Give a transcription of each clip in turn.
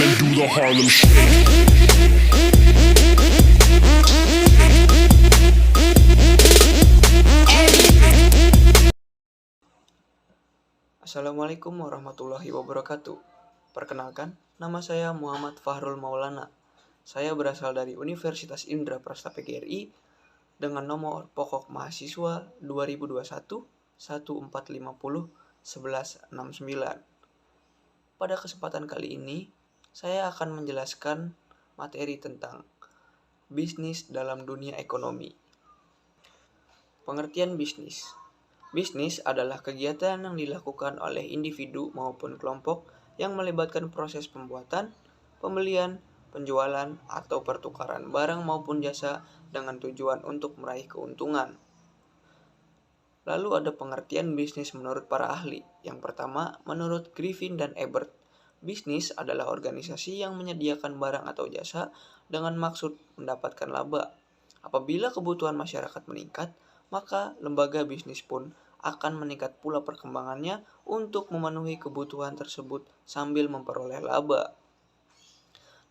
and do the Harlem Shake. Assalamualaikum warahmatullahi wabarakatuh. Perkenalkan, nama saya Muhammad Fahrul Maulana. Saya berasal dari Universitas Indraprasta PGRI dengan nomor pokok mahasiswa 2021 1450 1169. Pada kesempatan kali ini, saya akan menjelaskan materi tentang bisnis dalam dunia ekonomi. Pengertian bisnis. Bisnis adalah kegiatan yang dilakukan oleh individu maupun kelompok yang melibatkan proses pembuatan, pembelian, penjualan, atau pertukaran barang maupun jasa dengan tujuan untuk meraih keuntungan. Lalu ada pengertian bisnis menurut para ahli. Yang pertama, menurut Griffin dan Ebert, bisnis adalah organisasi yang menyediakan barang atau jasa dengan maksud mendapatkan laba. Apabila kebutuhan masyarakat meningkat, maka lembaga bisnis pun akan meningkat pula perkembangannya untuk memenuhi kebutuhan tersebut sambil memperoleh laba.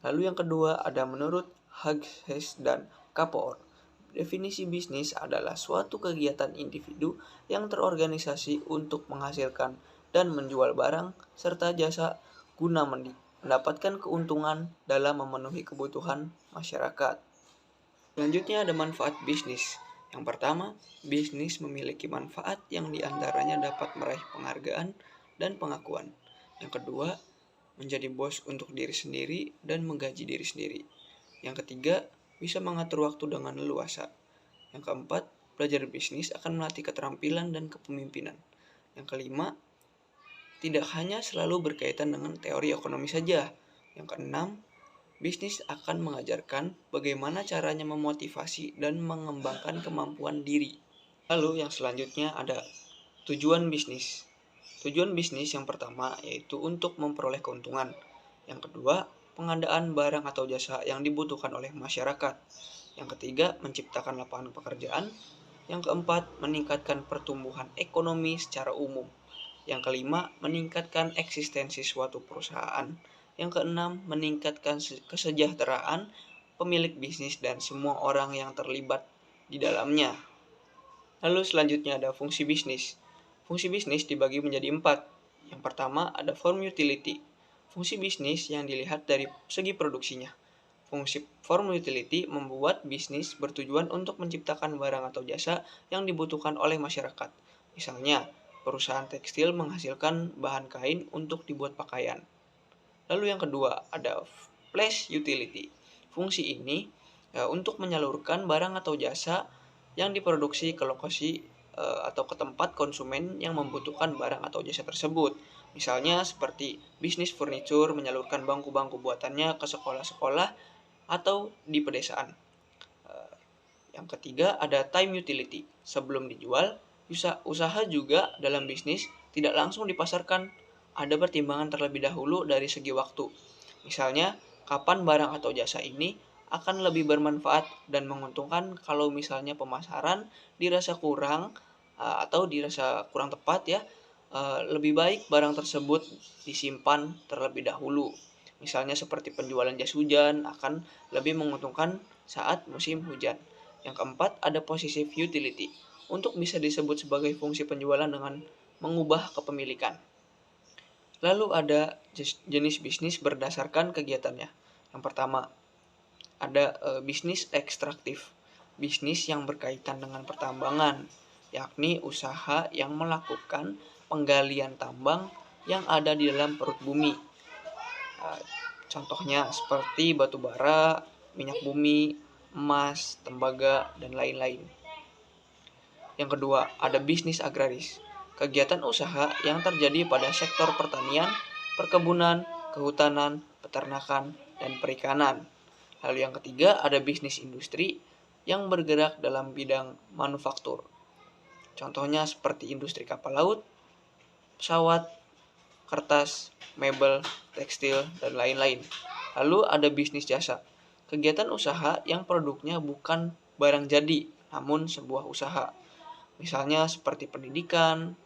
Lalu yang kedua ada menurut Hughes dan Kapor. Definisi bisnis adalah suatu kegiatan individu yang terorganisasi untuk menghasilkan dan menjual barang serta jasa guna mendapatkan keuntungan dalam memenuhi kebutuhan masyarakat. Selanjutnya ada manfaat bisnis. Yang pertama, bisnis memiliki manfaat yang diantaranya dapat meraih penghargaan dan pengakuan. Yang kedua, menjadi bos untuk diri sendiri dan menggaji diri sendiri. Yang ketiga, bisa mengatur waktu dengan leluasa. Yang keempat, belajar bisnis akan melatih keterampilan dan kepemimpinan. Yang kelima, tidak hanya selalu berkaitan dengan teori ekonomi saja. Yang keenam, bisnis akan mengajarkan bagaimana caranya memotivasi dan mengembangkan kemampuan diri. Lalu yang selanjutnya ada tujuan bisnis. Tujuan bisnis yang pertama yaitu untuk memperoleh keuntungan. Yang kedua, pengadaan barang atau jasa yang dibutuhkan oleh masyarakat. Yang ketiga, menciptakan lapangan pekerjaan. Yang keempat, meningkatkan pertumbuhan ekonomi secara umum. Yang kelima, meningkatkan eksistensi suatu perusahaan. Yang keenam, meningkatkan kesejahteraan pemilik bisnis dan semua orang yang terlibat di dalamnya. Lalu selanjutnya ada fungsi bisnis. Fungsi bisnis dibagi menjadi 4. Yang pertama ada form utility. Fungsi bisnis yang dilihat dari segi produksinya. Fungsi form utility membuat bisnis bertujuan untuk menciptakan barang atau jasa yang dibutuhkan oleh masyarakat. Misalnya, perusahaan tekstil menghasilkan bahan kain untuk dibuat pakaian. Lalu yang kedua ada flash utility. Fungsi ini untuk menyalurkan barang atau jasa yang diproduksi ke lokasi atau ke tempat konsumen yang membutuhkan barang atau jasa tersebut. Misalnya seperti bisnis furniture menyalurkan bangku-bangku buatannya ke sekolah-sekolah atau di pedesaan. Yang ketiga ada time utility. Sebelum dijual, usaha juga dalam bisnis tidak langsung dipasarkan. Ada pertimbangan terlebih dahulu dari segi waktu. Misalnya, kapan barang atau jasa ini akan lebih bermanfaat dan menguntungkan kalau misalnya pemasaran dirasa kurang atau dirasa kurang tepat ya, lebih baik barang tersebut disimpan terlebih dahulu. Misalnya seperti penjualan jas hujan akan lebih menguntungkan saat musim hujan. Yang keempat ada possessive utility. Untuk bisa disebut sebagai fungsi penjualan dengan mengubah kepemilikan. Lalu ada jenis bisnis berdasarkan kegiatannya. Yang pertama, ada bisnis ekstraktif. Bisnis yang berkaitan dengan pertambangan, yakni usaha yang melakukan penggalian tambang yang ada di dalam perut bumi. Contohnya seperti batu bara, minyak bumi, emas, tembaga, dan lain-lain. Yang kedua, ada bisnis agraris. Kegiatan usaha yang terjadi pada sektor pertanian, perkebunan, kehutanan, peternakan, dan perikanan. Lalu yang ketiga ada bisnis industri yang bergerak dalam bidang manufaktur. Contohnya seperti industri kapal laut, pesawat, kertas, mebel, tekstil, dan lain-lain. Lalu ada bisnis jasa. Kegiatan usaha yang produknya bukan barang jadi, namun sebuah usaha. Misalnya seperti pendidikan,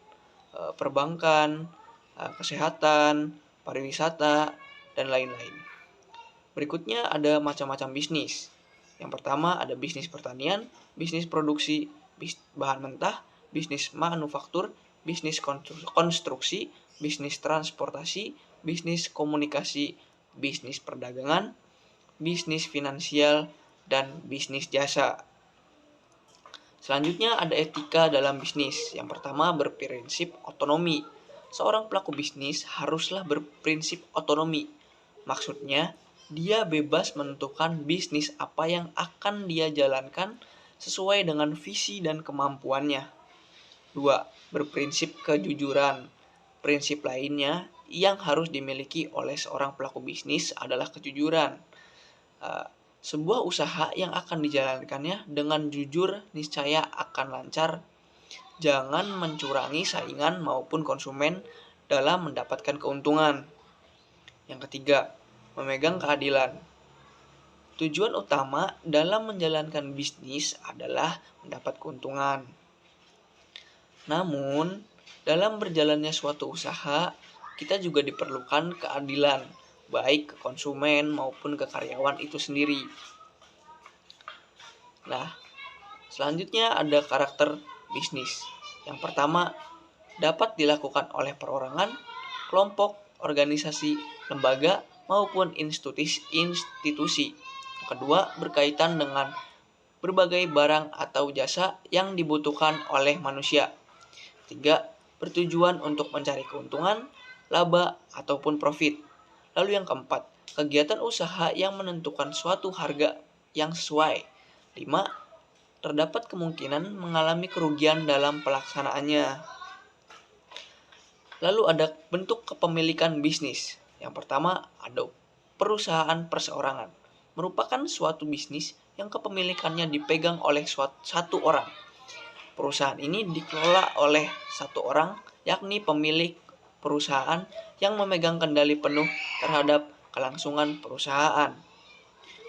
perbankan, kesehatan, pariwisata, dan lain-lain. Berikutnya ada macam-macam bisnis. Yang pertama ada bisnis pertanian, bisnis produksi bahan mentah, bisnis manufaktur, bisnis konstruksi, bisnis transportasi, bisnis komunikasi, bisnis perdagangan, bisnis finansial, dan bisnis jasa. Selanjutnya ada etika dalam bisnis. Yang pertama berprinsip otonomi. Seorang pelaku bisnis haruslah berprinsip otonomi. Maksudnya, dia bebas menentukan bisnis apa yang akan dia jalankan sesuai dengan visi dan kemampuannya. 2. Berprinsip kejujuran. Prinsip lainnya yang harus dimiliki oleh seorang pelaku bisnis adalah kejujuran. Sebuah usaha yang akan dijalankannya dengan jujur niscaya akan lancar. Jangan mencurangi saingan maupun konsumen dalam mendapatkan keuntungan. Yang ketiga, memegang keadilan. Tujuan utama dalam menjalankan bisnis adalah mendapat keuntungan. Namun, dalam berjalannya suatu usaha, kita juga diperlukan keadilan, baik ke konsumen maupun ke karyawan itu sendiri. Nah, selanjutnya ada karakter bisnis. Yang pertama, dapat dilakukan oleh perorangan, kelompok, organisasi, lembaga, maupun institusi. Kedua, berkaitan dengan berbagai barang atau jasa yang dibutuhkan oleh manusia. 3. Bertujuan untuk mencari keuntungan, laba, ataupun profit. Lalu yang keempat, kegiatan usaha yang menentukan suatu harga yang sesuai. 5. Terdapat kemungkinan mengalami kerugian dalam pelaksanaannya. Lalu ada bentuk kepemilikan bisnis. Yang pertama ada perusahaan perseorangan. Merupakan suatu bisnis yang kepemilikannya dipegang oleh satu orang. Perusahaan ini dikelola oleh satu orang, yakni pemilik perusahaan yang memegang kendali penuh terhadap kelangsungan perusahaan.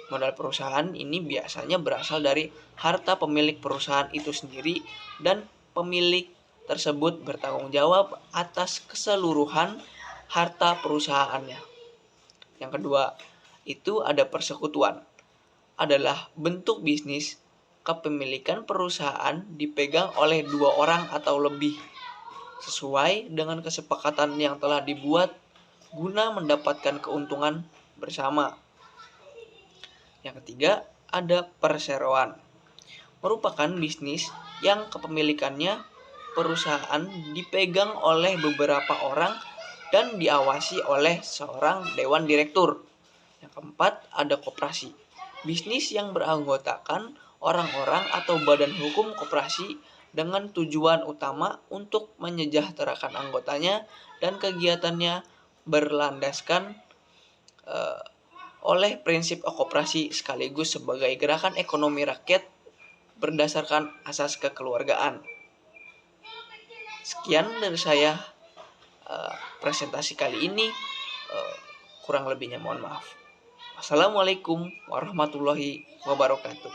Modal perusahaan ini biasanya berasal dari harta pemilik perusahaan itu sendiri dan pemilik tersebut bertanggung jawab atas keseluruhan harta perusahaannya. Yang kedua, itu ada persekutuan. Adalah bentuk bisnis kepemilikan perusahaan dipegang oleh 2 orang atau lebih sesuai dengan kesepakatan yang telah dibuat guna mendapatkan keuntungan bersama. Yang ketiga, ada perseroan. Merupakan bisnis yang kepemilikannya perusahaan dipegang oleh beberapa orang dan diawasi oleh seorang dewan direktur. Yang keempat, ada koperasi. Bisnis yang beranggotakan orang-orang atau badan hukum koperasi dengan tujuan utama untuk menyejahterakan anggotanya dan kegiatannya berlandaskan oleh prinsip koperasi sekaligus sebagai gerakan ekonomi rakyat berdasarkan asas kekeluargaan. Sekian dari saya presentasi kali ini. Kurang lebihnya mohon maaf. Wassalamualaikum warahmatullahi wabarakatuh.